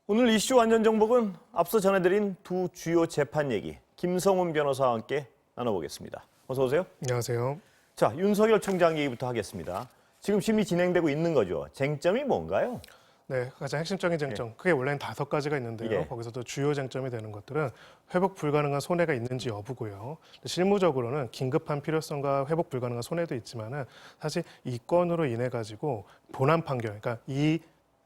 오늘 이슈 완전 정복은 앞서 전해드린 두 주요 재판 얘기 김성훈 변호사와 함께 나눠보겠습니다. 어서 오세요. 안녕하세요. 자, 윤석열 총장 얘기부터 하겠습니다. 지금 심리 진행되고 있는 거죠. 쟁점이 뭔가요? 네, 가장 핵심적인 쟁점, 크게 원래는 5가지가 있는데요. 예. 거기서도 주요 쟁점이 되는 것들은 회복 불가능한 손해가 있는지 여부고요. 실무적으로는 긴급한 필요성과 회복 불가능한 손해도 있지만은 사실 이 건으로 인해 가지고 본안 판결, 그러니까 이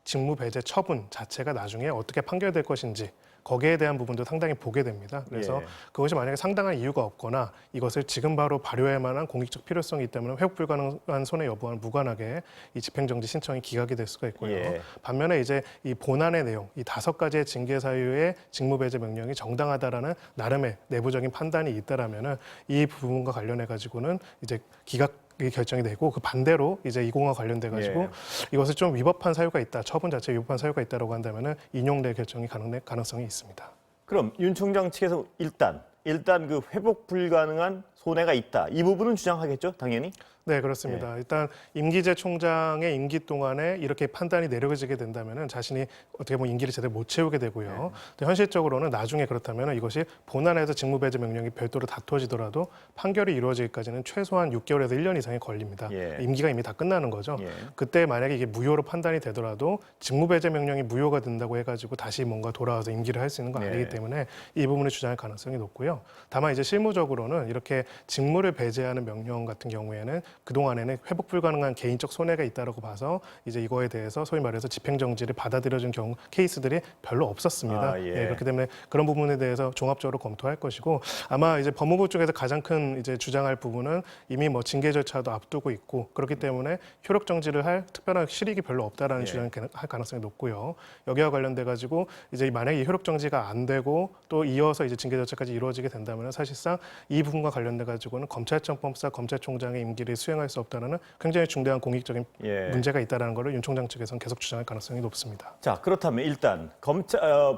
직무 배제 처분 자체가 나중에 어떻게 판결될 것인지 거기에 대한 부분도 상당히 보게 됩니다. 그래서 예. 그것이 만약에 상당한 이유가 없거나 이것을 지금 바로 발효할 만한 공익적 필요성이 있다면 회복 불가능한 손해 여부와는 무관하게 이 집행정지 신청이 기각이 될 수가 있고요. 예. 반면에 이제 이 본안의 내용, 이 5가지의 징계 사유의 직무배제 명령이 정당하다라는 나름의 내부적인 판단이 있다라면은 이 부분과 관련해 가지고는 이제 기각 이 결정이 되고 그 반대로 이제 이공과 관련돼 가지고 예. 이것을 좀 위법한 사유가 있다, 처분 자체에 위법한 사유가 있다라고 한다면은 인용될 결정이 가능성이 있습니다. 그럼 윤 총장 측에서 일단 그 회복 불가능한 손해가 있다. 이 부분은 주장하겠죠, 당연히? 네, 그렇습니다. 일단 임기제 총장의 임기 동안에 이렇게 판단이 내려지게 된다면은 자신이 어떻게 보면 임기를 제대로 못 채우게 되고요. 또 현실적으로는 나중에 그렇다면 이것이 본안에서 직무배제 명령이 별도로 다투어지더라도 판결이 이루어지기까지는 최소한 6개월에서 1년 이상이 걸립니다. 예. 임기가 이미 다 끝나는 거죠. 예. 그때 만약에 이게 무효로 판단이 되더라도 직무배제 명령이 무효가 된다고 해가지고 다시 뭔가 돌아와서 임기를 할 수 있는 건 예. 아니기 때문에 이 부분을 주장할 가능성이 높고요. 다만 이제 실무적으로는 이렇게 직무를 배제하는 명령 같은 경우에는 그동안에는 회복 불가능한 개인적 손해가 있다라고 봐서 이제 이거에 대해서 소위 말해서 집행정지를 받아들여준 경우 케이스들이 별로 없었습니다. 아, 예. 그렇기 때문에 그런 부분에 대해서 종합적으로 검토할 것이고 아마 이제 법무부 쪽에서 가장 큰 이제 주장할 부분은 이미 뭐 징계 절차도 앞두고 있고 그렇기 때문에 효력 정지를 할 특별한 실익이 별로 없다라는 예. 주장을 할 가능성이 높고요. 여기와 관련돼 가지고 이제 만약에 이 효력 정지가 안 되고 또 이어서 이제 징계 절차까지 이루어지게 된다면 사실상 이 부분과 관련돼 가지고는 검찰청법상 검찰총장의 임기를 수행할 수 없다는 굉장히 중대한 공익적인 예. 문제가 있다는 것을 윤 총장 측에서는 계속 주장할 가능성이 높습니다. 자, 그렇다면 일단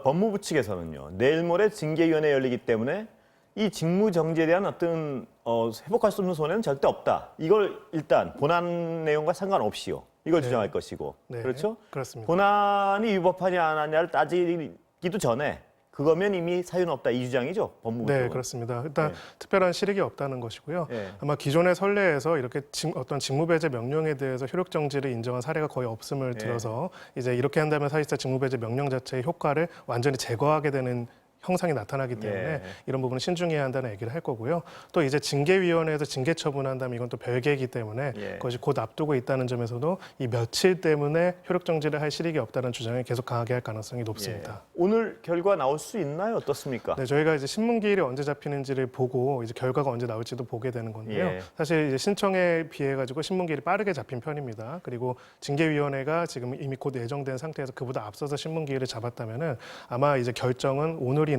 법무부 측에서는요. 내일 모레 징계위원회 열리기 때문에 이 직무 정지에 대한 어떤 회복할 수 없는 손해는 절대 없다. 이걸 일단 본안 내용과 상관없이요. 이걸 네. 주장할 것이고. 네, 그렇죠? 그렇습니다. 본안이 위법하냐 안 하냐를 따지기도 전에 그거면 이미 사유는 없다. 이 주장이죠. 법무부 네, 쪽은. 그렇습니다. 일단 네. 특별한 실익이 없다는 것이고요. 예. 아마 기존의 선례에서 이렇게 어떤 직무배제 명령에 대해서 효력 정지를 인정한 사례가 거의 없음을 예. 들어서 이제 이렇게 한다면 사실상 직무배제 명령 자체의 효과를 완전히 제거하게 되는 형상이 나타나기 때문에 예. 이런 부분은 신중해야 한다는 얘기를 할 거고요. 또 이제 징계위원회에서 징계 처분한다면 이건 또 별개이기 때문에 예. 그것이 곧 앞두고 있다는 점에서도 이 며칠 때문에 효력 정지를 할 실익이 없다는 주장을 계속 강하게 할 가능성이 높습니다. 예. 오늘 결과 나올 수 있나요? 어떻습니까? 네, 저희가 이제 신문기일이 언제 잡히는지를 보고 이제 결과가 언제 나올지도 보게 되는 건데요. 예. 사실 이제 신청에 비해 가지고 신문기일이 빠르게 잡힌 편입니다. 그리고 징계위원회가 지금 이미 곧 예정된 상태에서 그보다 앞서서 신문기일을 잡았다면은 아마 이제 결정은 오늘이나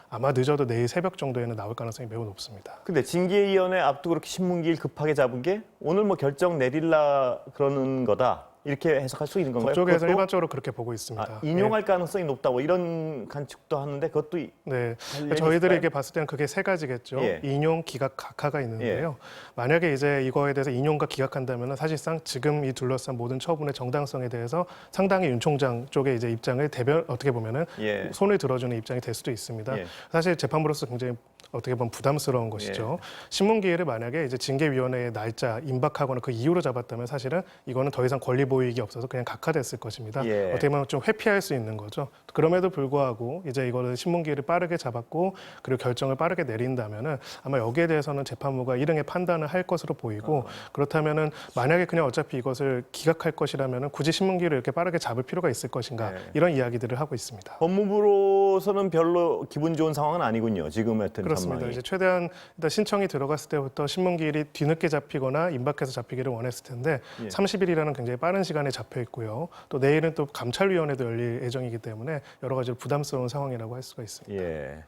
아마 늦어도 내일 새벽 정도에는 나올 가능성이 매우 높습니다. 근데 징계위원회 앞두고 그렇게 신문기일 급하게 잡은 게 오늘 뭐 결정 내릴라 그러는 거다. 이렇게 해석할 수 있는 건가요? 그쪽에서 그것도? 일반적으로 그렇게 보고 있습니다. 인용할 가능성이 높다고 이런 관측도 하는데 그것도 네, 관련이 저희들이 있을까요? 이게 봤을 때는 그게 3가지겠죠. 예. 인용, 기각, 각하가 있는데요. 만약에 이제 이거에 대해서 인용과 기각한다면 사실상 지금 이 둘러싼 모든 처분의 정당성에 대해서 상당히 윤 총장 쪽의 이제 입장을 어떻게 보면은 예. 손을 들어주는 입장이 될 수도 있습니다. 예. 사실 재판부로서 굉장히 어떻게 보면 부담스러운 것이죠. 신문기일을 만약에 이제 징계위원회의 날짜 임박하거나 그 이후로 잡았다면 사실은 이거는 더 이상 권리 보이기 없어서 그냥 각하됐을 것입니다. 예. 어떻게 보면 좀 회피할 수 있는 거죠. 그럼에도 불구하고 이제 이거를 신문기일을 빠르게 잡았고 그리고 결정을 빠르게 내린다면은 아마 여기에 대해서는 재판부가 일응의 판단을 할 것으로 보이고 그렇다면은 만약에 그냥 어차피 이것을 기각할 것이라면은 굳이 신문기일을 이렇게 빠르게 잡을 필요가 있을 것인가 이런 이야기들을 하고 있습니다. 법무부로서는 별로 기분 좋은 상황은 아니군요. 지금 하여튼 그렇습니다. 전망이. 이제 최대한 일단 신청이 들어갔을 때부터 신문기일이 뒤늦게 잡히거나 임박해서 잡히기를 원했을 텐데 30일이라는 굉장히 빠른 시간에 잡혀 있고요. 또 내일은 또 감찰위원회도 열릴 예정이기 때문에 여러 가지 부담스러운 상황이라고 할 수가 있습니다. 예.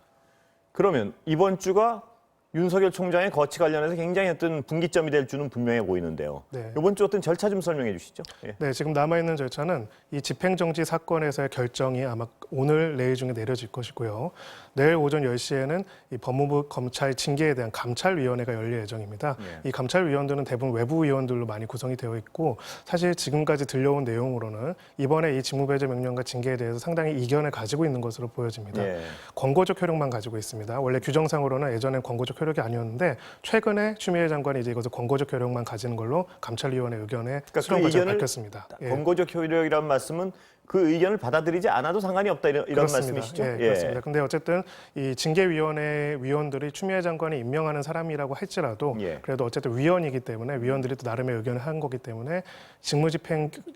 그러면 이번 주가 윤석열 총장의 거치 관련해서 굉장히 어떤 분기점이 될 줄은 분명해 보이는데요. 네. 이번 주 어떤 절차 좀 설명해 주시죠. 예. 네, 지금 남아있는 절차는 이 집행정지 사건에서의 결정이 아마 오늘, 내일 중에 내려질 것이고요. 내일 오전 10시에는 이 법무부 검찰 징계에 대한 감찰위원회가 열릴 예정입니다. 예. 이 감찰위원들은 대부분 외부위원들로 많이 구성이 되어 있고 사실 지금까지 들려온 내용으로는 이번에 이 직무배제 명령과 징계에 대해서 상당히 이견을 가지고 있는 것으로 보여집니다. 예. 권고적 효력만 가지고 있습니다. 원래 규정상으로는 예전엔 권고적 효력이 아니었는데 최근에 추미애 장관이 이제 이것을 권고적 효력만 가지는 걸로 감찰위원회 의견에 수정 그 과정 의견을 밝혔습니다. 예. 권고적 효력이라는 말씀은 그 의견을 받아들이지 않아도 상관이 없다 이런 그렇습니다. 말씀이시죠? 예, 그렇습니다. 근데 어쨌든 이 징계위원회 위원들이 추미애 장관이 임명하는 사람이라고 할지라도 예. 그래도 어쨌든 위원이기 때문에 위원들이 또 나름의 의견을 한 거기 때문에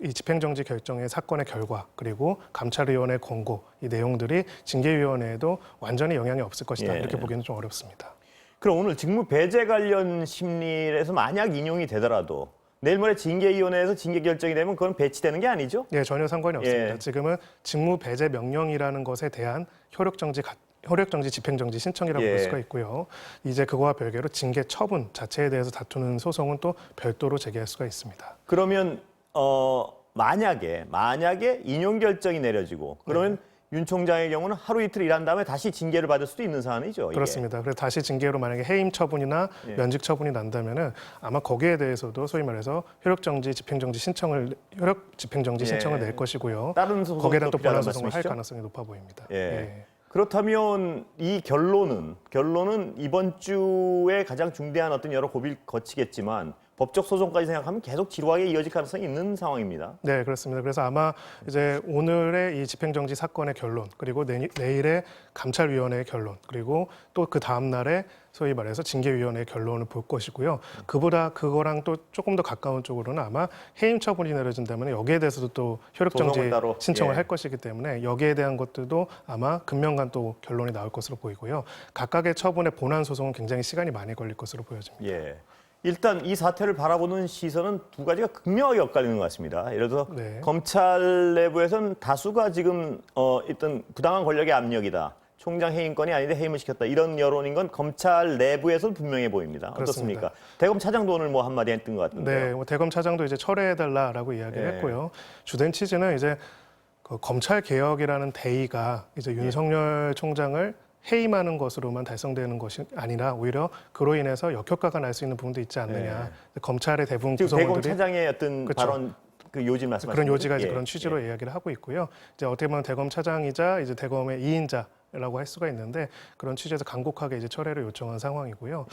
이 집행정지 결정의 사건의 결과 그리고 감찰위원회 권고 이 내용들이 징계위원회에도 완전히 영향이 없을 것이다 예. 이렇게 보기에는 좀 어렵습니다. 그럼 오늘 직무 배제 관련 심리에서 만약 인용이 되더라도 내일 모레 징계위원회에서 징계 결정이 되면 그건 배치되는 게 아니죠? 예, 전혀 상관이 없습니다. 예. 지금은 직무 배제 명령이라는 것에 대한 효력정지 집행정지 신청이라고 예. 볼 수가 있고요. 이제 그거와 별개로 징계 처분 자체에 대해서 다투는 소송은 또 별도로 제기할 수가 있습니다. 그러면 만약에 인용 결정이 내려지고 그러면 윤 총장의 경우는 하루 이틀 일한 다음에 다시 징계를 받을 수도 있는 사안이죠. 이게. 그렇습니다. 그래서 다시 징계로 만약에 해임 처분이나 예. 면직 처분이 난다면은 아마 거기에 대해서도 소위 말해서 효력 집행정지 신청을 예. 낼 것이고요. 다른 소송도 거기에 대한 또 필요하다는 본안 소송을 할 말씀이시죠? 가능성이 높아 보입니다. 예. 그렇다면 이 결론은 이번 주에 가장 중대한 어떤 여러 고비를 거치겠지만 법적 소송까지 생각하면 계속 지루하게 이어질 가능성이 있는 상황입니다. 네, 그렇습니다. 그래서 아마 이제 오늘의 이 집행정지 사건의 결론, 그리고 내일의 감찰위원회의 결론, 그리고 또 그 다음 날에 소위 말해서 징계위원회의 결론을 볼 것이고요. 그거랑 또 조금 더 가까운 쪽으로는 아마 해임 처분이 내려진다면 여기에 대해서도 또 효력정지 소송을 따로, 신청을 예. 할 것이기 때문에 여기에 대한 것들도 아마 금명간 또 결론이 나올 것으로 보이고요. 각각의 처분의 본안 소송은 굉장히 시간이 많이 걸릴 것으로 보여집니다. 예. 일단 이 사태를 바라보는 시선은 두 가지가 극명하게 엇갈리는 것 같습니다. 예를 들어서 네. 검찰 내부에서는 다수가 지금 어떤 부당한 권력의 압력이다. 총장 해임권이 아닌데 해임을 시켰다. 이런 여론인 건 검찰 내부에서는 분명해 보입니다. 그렇습니다. 어떻습니까? 대검 차장도 오늘 뭐 한마디 했던 것 같은데요. 네, 뭐 대검 차장도 이제 철회해달라라고 이야기를 예. 했고요. 주된 취지는 이제 그 검찰 개혁이라는 대의가 이제 윤석열 총장을 해임하는 것으로만 달성되는 것이 아니라 오히려 그로 인해서 역효과가 날 수 있는 부분도 있지 않느냐. 검찰의 대부분 지금 대검 구성원들이 차장의 어떤 그렇죠. 발언 그 요지 말씀하시는 그런 요지가 이제 거죠? 그런 취지로 이야기를 하고 있고요. 이제 어떻게 보면 대검 차장이자 이제 대검의 2인자라고 할 수가 있는데 그런 취지에서 간곡하게 이제 철회를 요청한 상황이고요.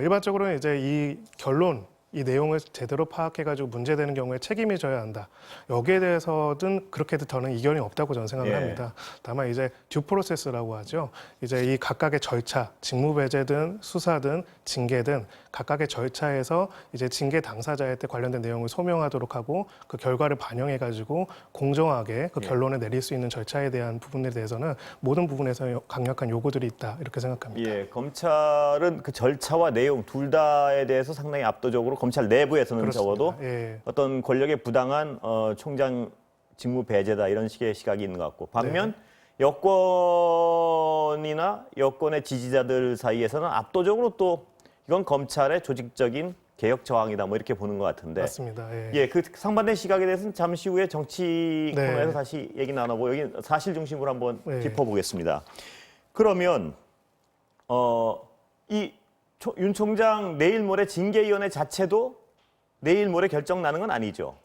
일반적으로는 이제 이 결론 이 내용을 제대로 파악해가지고 문제되는 경우에 책임이 져야 한다. 여기에 대해서는 그렇게 더는 이견이 없다고 저는 생각을 예. 합니다. 다만 이제 듀 프로세스라고 하죠. 이제 이 각각의 절차, 직무배제든 수사든 징계든 각각의 절차에서 이제 징계 당사자에 때 관련된 내용을 소명하도록 하고 그 결과를 반영해가지고 공정하게 그 예. 결론을 내릴 수 있는 절차에 대한 부분에 대해서는 모든 부분에서 강력한 요구들이 있다 이렇게 생각합니다. 예, 검찰은 그 절차와 내용 둘 다에 대해서 상당히 압도적으로 검찰 내부에서는 그렇습니다. 적어도 예. 어떤 권력의 부당한 총장 직무 배제다 이런 식의 시각이 있는 것 같고 반면 여권이나 여권의 지지자들 사이에서는 압도적으로 또 이건 검찰의 조직적인 개혁 저항이다 뭐 이렇게 보는 것 같은데 맞습니다. 예. 예, 그 상반된 시각에 대해서는 잠시 후에 정치 네. 코너에서 다시 얘기 나눠보고 여기 사실 중심으로 한번 네. 짚어보겠습니다. 그러면 윤 총장 내일 모레 징계위원회 자체도 내일 모레 결정 나는 건 아니죠.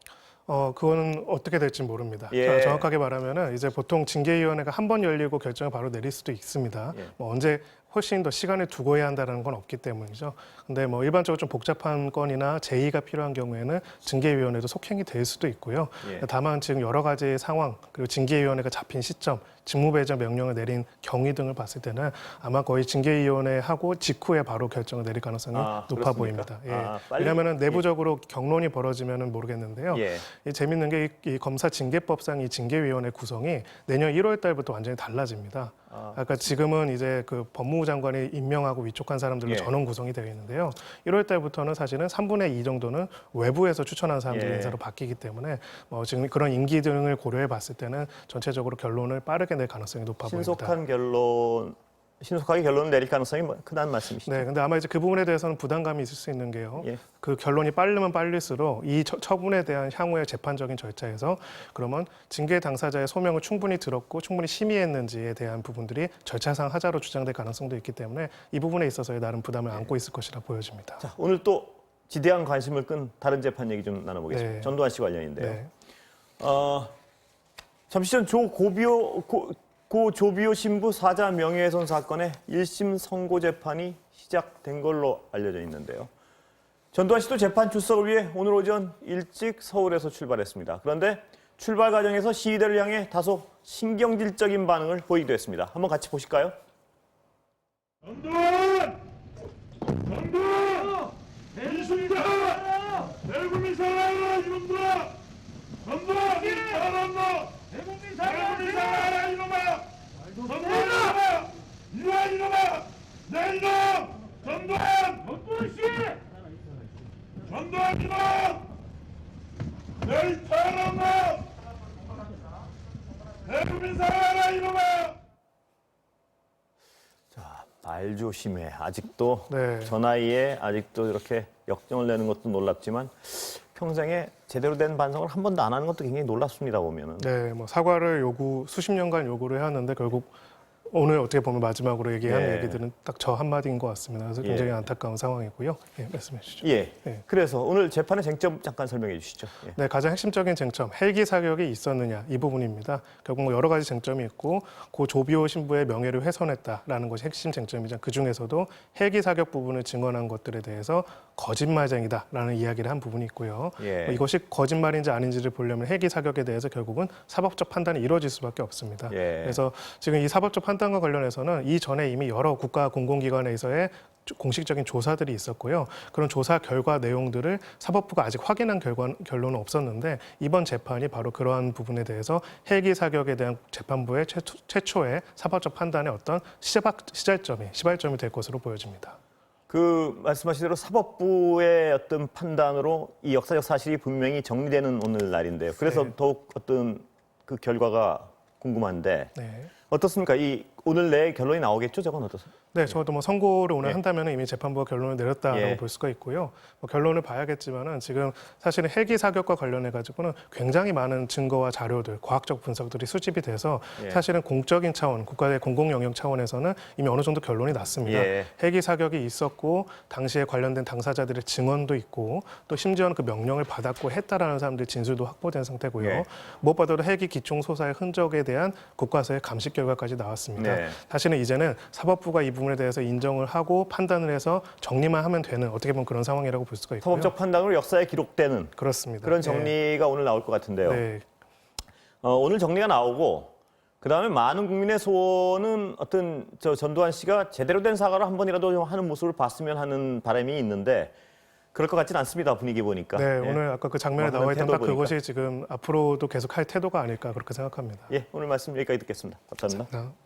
그거는 어떻게 될지 모릅니다. 예. 정확하게 말하면은 이제 보통 징계위원회가 한 번 열리고 결정을 바로 내릴 수도 있습니다. 예. 뭐 언제 훨씬 더 시간을 두고 해야 한다는 건 없기 때문이죠. 근데 뭐 일반적으로 좀 복잡한 건이나 제의가 필요한 경우에는 징계위원회도 속행이 될 수도 있고요. 예. 다만 지금 여러 가지 상황 그리고 징계위원회가 잡힌 시점, 직무배제 명령을 내린 경위 등을 봤을 때는 아마 거의 징계위원회 하고 직후에 바로 결정을 내릴 가능성이 높아 그렇습니까? 보입니다. 예. 빨리- 왜냐하면 내부적으로 경론이 벌어지면은 모르겠는데요. 예. 이 재밌는 게 이 검사 징계법상 이 징계위원회 구성이 내년 1월 달부터 완전히 달라집니다. 아까 지금은 이제 그 법무부 장관이 임명하고 위촉한 사람들로 예. 전원 구성이 되어 있는데요. 1월 달부터는 사실은 3분의 2 정도는 외부에서 추천한 사람들의 예. 인사로 바뀌기 때문에 지금 그런 임기 등을 고려해 봤을 때는 전체적으로 결론을 빠르게 낼 가능성이 높아 보입니다. 신속한 결론을 신속하게 결론을 내릴 가능성이 크다는 말씀이시죠? 네, 근데 아마 이제 그 부분에 대해서는 부담감이 있을 수 있는 게요. 예. 그 결론이 빠르면 빠를수록 이 처분에 대한 향후의 재판적인 절차에서 그러면 징계 당사자의 소명을 충분히 들었고 충분히 심의했는지에 대한 부분들이 절차상 하자로 주장될 가능성도 있기 때문에 이 부분에 있어서의 나름 부담을 안고 있을 것이라 보여집니다. 자, 오늘 또 지대한 관심을 끈 다른 재판 얘기 좀 나눠보겠습니다. 네. 전두환 씨 관련인데요. 네. 잠시 전 고 조비오 신부 사자 명예훼손 사건의 1심 선고 재판이 시작된 걸로 알려져 있는데요. 전두환 씨도 재판 출석을 위해 오늘 오전 일찍 서울에서 출발했습니다. 그런데 출발 과정에서 시위대를 향해 다소 신경질적인 반응을 보이기도 했습니다. 한번 같이 보실까요? 전두환! 전두환! 민수이다! 대국민 사랑하라 이놈들아! 전두환! 사랑한다! 대국민 사랑하라 이놈아! 전두환! 이놈아! 이놈아! 내 이놈! 전두환! 전두환 씨! 전두환 이놈! 내 사랑아! 대국민 사랑하라 이놈아! 말 조심해. 아직도 네. 저 나이에 아직도 이렇게 역정을 내는 것도 놀랍지만 평생에 제대로 된 반성을 한 번도 안 하는 것도 굉장히 놀랍습니다. 보면은. 네, 뭐 사과를 수십 년간 요구를 해왔는데 결국 오늘 어떻게 보면 마지막으로 얘기한 예. 얘기들은 딱 저 한마디인 것 같습니다. 그래서 굉장히 안타까운 상황이고요. 예, 말씀해 주시죠. 예. 네. 그래서 오늘 재판의 쟁점 잠깐 설명해 주시죠. 예. 네, 가장 핵심적인 쟁점, 헬기 사격이 있었느냐 이 부분입니다. 결국 뭐 여러 가지 쟁점이 있고 고 조비오 신부의 명예를 훼손했다라는 것이 핵심 쟁점이죠. 그 중에서도 헬기 사격 부분을 증언한 것들에 대해서 거짓말쟁이다라는 이야기를 한 부분이 있고요. 예. 뭐 이것이 거짓말인지 아닌지를 보려면 헬기 사격에 대해서 결국은 사법적 판단이 이루어질 수밖에 없습니다. 예. 그래서 지금 이 사법적 판단과 관련해서는 이전에 이미 여러 국가 공공기관에서의 공식적인 조사들이 있었고요. 그런 조사 결과 내용들을 사법부가 아직 확인한 결론은 없었는데 이번 재판이 바로 그러한 부분에 대해서 헬기 사격에 대한 재판부의 최초의 사법적 판단의 어떤 시발점이 될 것으로 보여집니다. 그 말씀하신 대로 사법부의 어떤 판단으로 이 역사적 사실이 분명히 정리되는 오늘 날인데요. 그래서 네. 더욱 어떤 그 결과가 궁금한데 네. 어떻습니까? 이 오늘 내일 결론이 나오겠죠? 저건 어떻습니까? 네, 저도 뭐 선고를 오늘 예. 한다면 이미 재판부가 결론을 내렸다라고 예. 볼 수가 있고요. 뭐 결론을 봐야겠지만은 지금 사실은 헬기 사격과 관련해 가지고는 굉장히 많은 증거와 자료들, 과학적 분석들이 수집이 돼서 예. 사실은 공적인 차원, 국가의 공공 영역 차원에서는 이미 어느 정도 결론이 났습니다. 예. 헬기 사격이 있었고 당시에 관련된 당사자들의 증언도 있고 또 심지어는 그 명령을 받았고 했다라는 사람들의 진술도 확보된 상태고요. 예. 무엇보다도 헬기 기총 소사의 흔적에 대한 국가에서의 감식 결과까지 나왔습니다. 네. 사실은 이제는 사법부가 이 부분에 대해서 인정을 하고 판단을 해서 정리만 하면 되는 어떻게 보면 그런 상황이라고 볼 수가 있고요. 사법적 판단으로 역사에 기록되는 그렇습니다. 그런 네. 정리가 오늘 나올 것 같은데요. 네. 오늘 정리가 나오고 그다음에 많은 국민의 소원은 어떤 전두환 씨가 제대로 된 사과를 한 번이라도 좀 하는 모습을 봤으면 하는 바람이 있는데 그럴 것 같지는 않습니다. 분위기 보니까. 네, 예. 오늘 아까 그 장면에 하는 나와 있던 태도 딱 보니까. 그것이 지금 앞으로도 계속 할 태도가 아닐까 그렇게 생각합니다. 예, 오늘 말씀 여기까지 듣겠습니다. 감사합니다. 감사합니다.